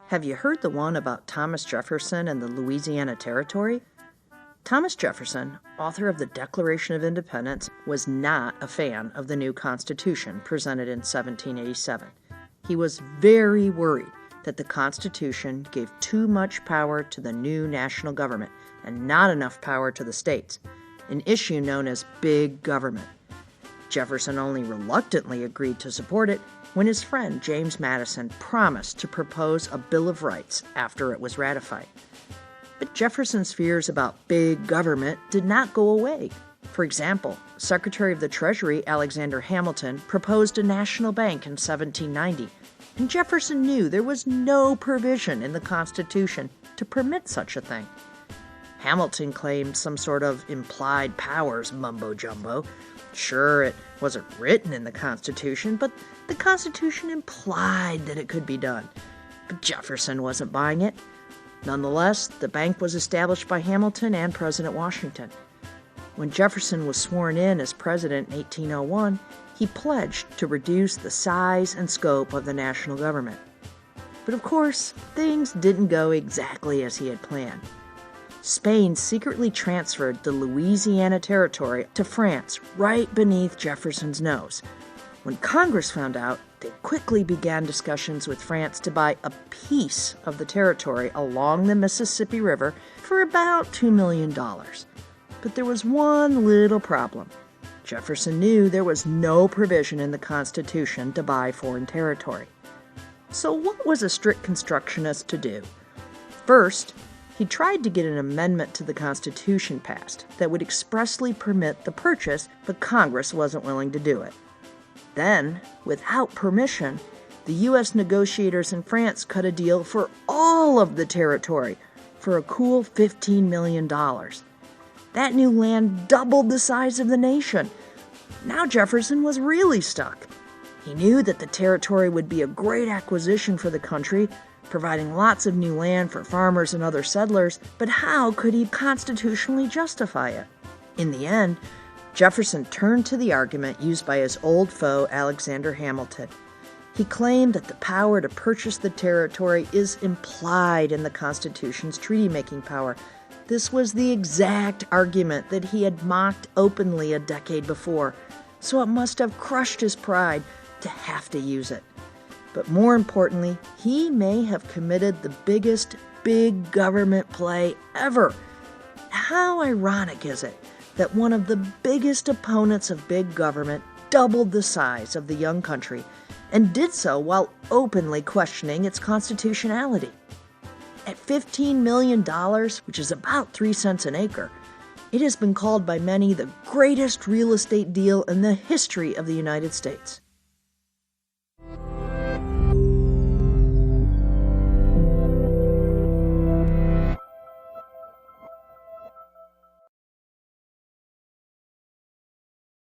Have you heard the one about Thomas Jefferson and the Louisiana Territory? Thomas Jefferson, author of the Declaration of Independence, was not a fan of the new Constitution presented in 1787. He was very worried that the Constitution gave too much power to the new national government and not enough power to the states, an issue known as big government. Jefferson only reluctantly agreed to support it when his friend James Madison promised to propose a Bill of Rights after it was ratified. But Jefferson's fears about big government did not go away. For example, Secretary of the Treasury Alexander Hamilton proposed a national bank in 1790, and Jefferson knew there was no provision in the Constitution to permit such a thing. Hamilton claimed some sort of implied powers mumbo-jumbo. Sure, it wasn't written in the Constitution, but the Constitution implied that it could be done. But Jefferson wasn't buying it. Nonetheless, the bank was established by Hamilton and President Washington. When Jefferson was sworn in as president in 1801, he pledged to reduce the size and scope of the national government. But of course, things didn't go exactly as he had planned. Spain secretly transferred the Louisiana Territory to France right beneath Jefferson's nose. When Congress found out, they quickly began discussions with France to buy a piece of the territory along the Mississippi River for about $2 million. But there was one little problem. Jefferson knew there was no provision in the Constitution to buy foreign territory. So what was a strict constructionist to do? First, he tried to get an amendment to the Constitution passed that would expressly permit the purchase, but Congress wasn't willing to do it. Then, without permission, the U.S. negotiators in France cut a deal for all of the territory for a cool $15 million. That new land doubled the size of the nation. Now Jefferson was really stuck. He knew that the territory would be a great acquisition for the country, providing lots of new land for farmers and other settlers, but how could he constitutionally justify it? In the end, Jefferson turned to the argument used by his old foe, Alexander Hamilton. He claimed that the power to purchase the territory is implied in the Constitution's treaty-making power. This was the exact argument that he had mocked openly a decade before, so it must have crushed his pride to have to use it. But more importantly, he may have committed the biggest big government play ever. How ironic is it that one of the biggest opponents of big government doubled the size of the young country and did so while openly questioning its constitutionality? At $15 million, which is about 3 cents an acre, it has been called by many the greatest real estate deal in the history of the United States.